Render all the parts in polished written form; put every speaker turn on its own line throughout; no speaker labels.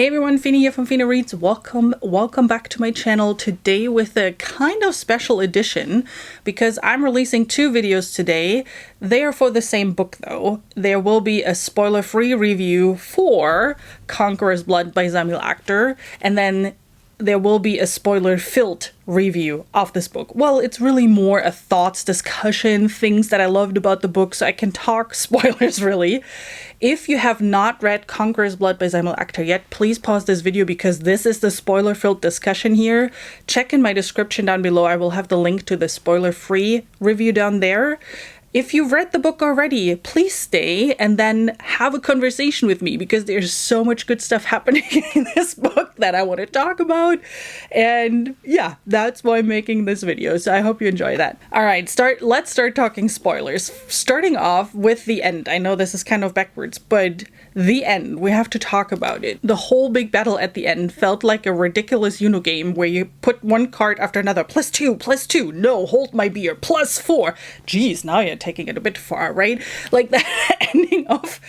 Hey everyone, Fina here from Fina Reads. Welcome back to my channel today with a kind of special edition because I'm releasing two videos today. They are for the same book though. There will be a spoiler-free review for Conqueror's Blood by Zamil Akhtar, and then there will be a spoiler-filled review of this book. Well, it's really more a thoughts discussion, things that I loved about the book, so I can talk spoilers really. If you have not read Conqueror's Blood by Zamil Akhtar yet, please pause this video because this is the spoiler-filled discussion here. Check in my description down below. I will have the link to the spoiler-free review down there. If you've read the book already, please stay and then have a conversation with me because there's so much good stuff happening in this book that I want to talk about. And yeah, that's why I'm making this video. So I hope you enjoy that. All right, let's start talking spoilers. Starting off with the end. I know this is kind of backwards, but the end, we have to talk about it. The whole big battle at the end felt like a ridiculous Uno game where you put one card after another. +2, no, hold my beer, +4. Geez, now you're taking it a bit far, right? Like that ending of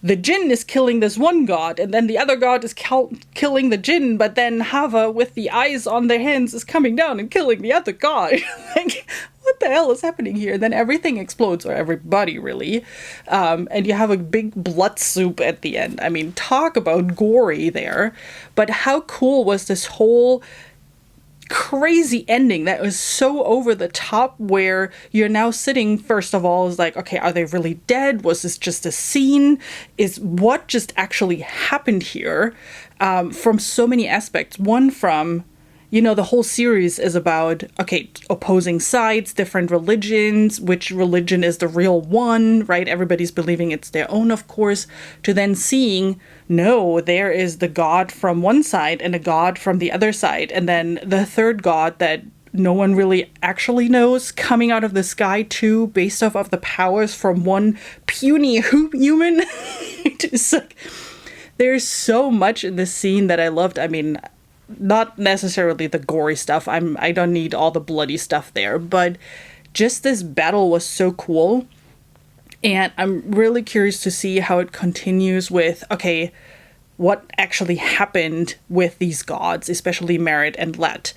the Jinn is killing this one god, and then the other god is killing the Jinn, but then Hava, with the eyes on their hands, is coming down and killing the other god. Like, what the hell is happening here? Then everything explodes, or everybody really, and you have a big blood soup at the end. I mean, talk about gory there. But how cool was this whole crazy ending that was so over the top, where you're now sitting, first of all, is like, okay, are they really dead? Was this just a scene? Is what just actually happened here? From so many aspects. One from, you know, the whole series is about, okay, opposing sides, different religions, which religion is the real one, right? Everybody's believing it's their own, of course, to then seeing, no, there is the god from one side and a god from the other side, and then the third god that no one really actually knows coming out of the sky too, based off of the powers from one puny human. It's like, there's so much in this scene that I loved. I mean, not necessarily the gory stuff. I don't need all the bloody stuff there, but just this battle was so cool. And I'm really curious to see how it continues with, okay, what actually happened with these gods, especially Merit and Let.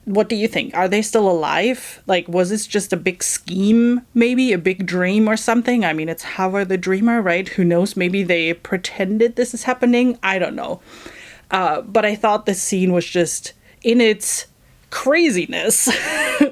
What do you think? Are they still alive? Like, was this just a big scheme, maybe a big dream or something? I mean, it's Hava the Dreamer, right? Who knows? Maybe they pretended this is happening. I don't know. But I thought this scene was just, in its craziness,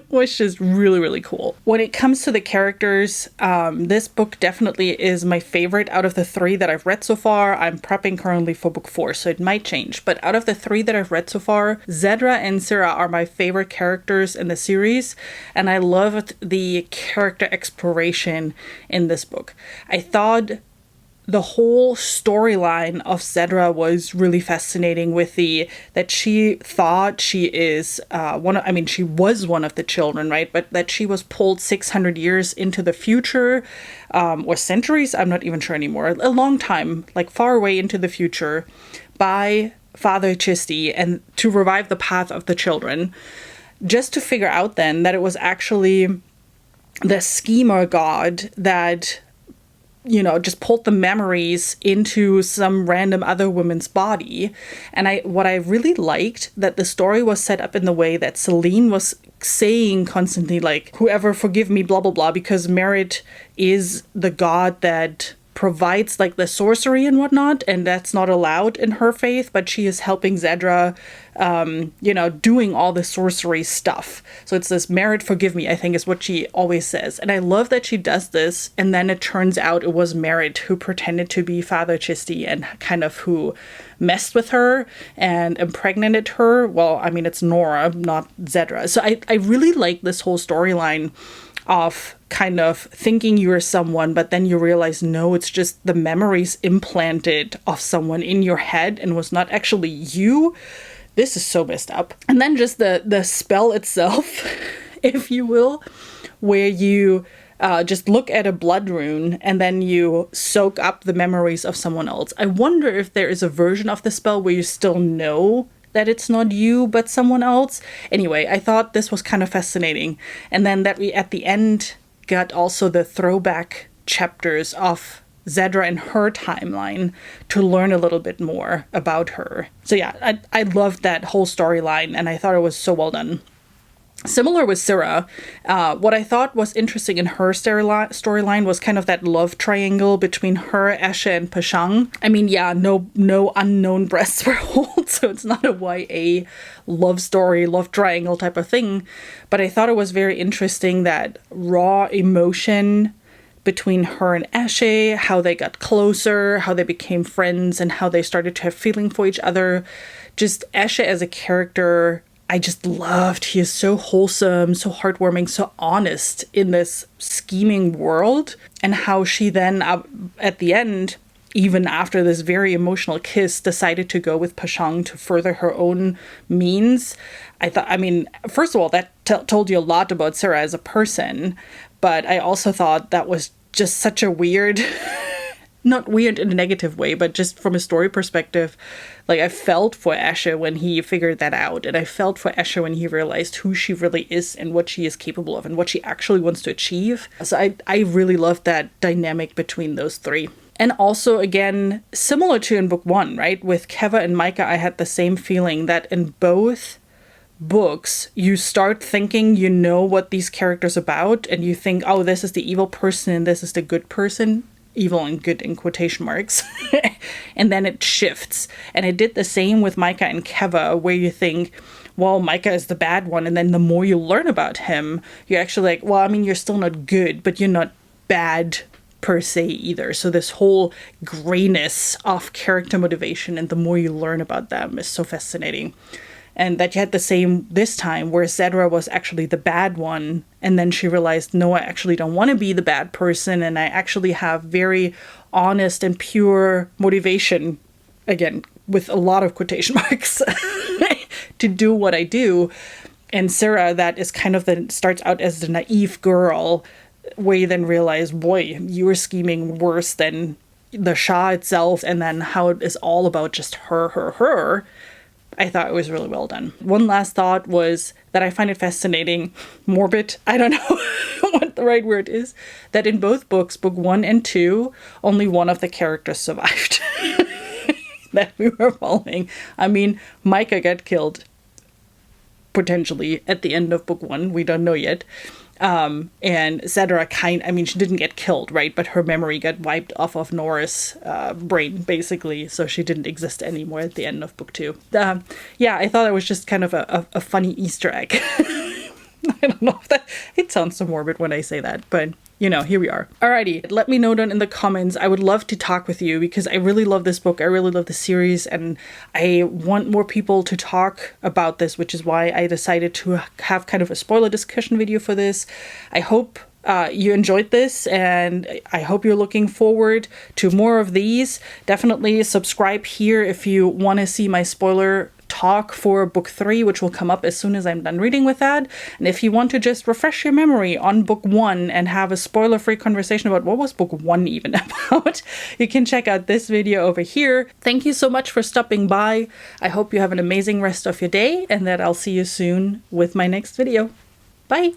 was just really, really cool. When it comes to the characters, this book definitely is my favorite out of the three that I've read so far. I'm prepping currently for book 4, so it might change. But out of the three that I've read so far, Zedra and Syrah are my favorite characters in the series, and I loved the character exploration in this book. I thought the whole storyline of Zedra was really fascinating, with that she thought she is she was one of the children, right? But that she was pulled 600 years into the future, or centuries, I'm not even sure anymore, a long time, like far away into the future, by Father Chisti, and to revive the path of the children, just to figure out then that it was actually the schemer god that, you know, just pulled the memories into some random other woman's body. And what I really liked, that the story was set up in the way that Celine was saying constantly, like, whoever forgive me, blah, blah, blah, because Merit is the god that provides like the sorcery and whatnot, and that's not allowed in her faith, but she is helping Zedra, doing all the sorcery stuff. So it's this Merit forgive me, I think is what she always says. And I love that she does this, and then it turns out it was Merit who pretended to be Father Chisti and kind of who messed with her and impregnated her. Well, I mean, it's Nora, not Zedra. So I really like this whole storyline of kind of thinking you're someone, but then you realize, no, it's just the memories implanted of someone in your head and was not actually you. This is so messed up. And then just the spell itself, if you will, where you just look at a blood rune and then you soak up the memories of someone else. I wonder if there is a version of the spell where you still know that it's not you, but someone else. Anyway, I thought this was kind of fascinating. And then that we, at the end, got also the throwback chapters of Zedra and her timeline to learn a little bit more about her. So yeah, I loved that whole storyline, and I thought it was so well done. Similar with Syrah, what I thought was interesting in her storyline was kind of that love triangle between her, Esche, and Pashang. I mean, yeah, no unknown breasts were held, so it's not a YA love story, love triangle type of thing. But I thought it was very interesting that raw emotion between her and Esche, how they got closer, how they became friends, and how they started to have feeling for each other. Just Esche as a character, I just loved. He is so wholesome, so heartwarming, so honest in this scheming world. And how she then, at the end, even after this very emotional kiss, decided to go with Pashang to further her own means. I mean, first of all, that told you a lot about Syrah as a person. But I also thought that was just such a weird... not weird in a negative way, but just from a story perspective, like I felt for Esche when he figured that out, and I felt for Esche when he realized who she really is and what she is capable of and what she actually wants to achieve. So I really loved that dynamic between those three. And also, again, similar to in book one, right? With Keva and Micah, I had the same feeling that in both books, you start thinking you know what these characters are about, and you think, oh, this is the evil person and this is the good person. Evil and good in quotation marks. And then it shifts. And it did the same with Micah and Keva, where you think, well, Micah is the bad one. And then the more you learn about him, you're actually like, well, I mean, you're still not good, but you're not bad per se either. So this whole grayness of character motivation, and the more you learn about them, is so fascinating. And that you had the same this time, where Zedra was actually the bad one. And then she realized, no, I actually don't want to be the bad person. And I actually have very honest and pure motivation, again, with a lot of quotation marks, to do what I do. And Syrah, that is kind of starts out as the naive girl, where you then realize, boy, you were scheming worse than the Shah itself. And then how it is all about just her. I thought it was really well done. One last thought was that I find it fascinating, morbid, I don't know what the right word is, that in both books, book 1 and 2, only one of the characters survived that we were following. I mean, Micah got killed, potentially, at the end of book 1. We don't know yet. And Zedra she didn't get killed, right? But her memory got wiped off of Nora's brain, basically. So she didn't exist anymore at the end of book 2. Yeah, I thought it was just kind of a funny Easter egg. I don't know if it sounds so morbid when I say that, but you know, here we are. Alrighty, let me know down in the comments. I would love to talk with you because I really love this book. I really love the series, and I want more people to talk about this, which is why I decided to have kind of a spoiler discussion video for this. I hope you enjoyed this, and I hope you're looking forward to more of these. Definitely subscribe here if you want to see my spoiler talk for book 3, which will come up as soon as I'm done reading with that. And if you want to just refresh your memory on book 1 and have a spoiler-free conversation about what was book 1 even about, you can check out this video over here. Thank you so much for stopping by. I hope you have an amazing rest of your day, and that I'll see you soon with my next video. Bye!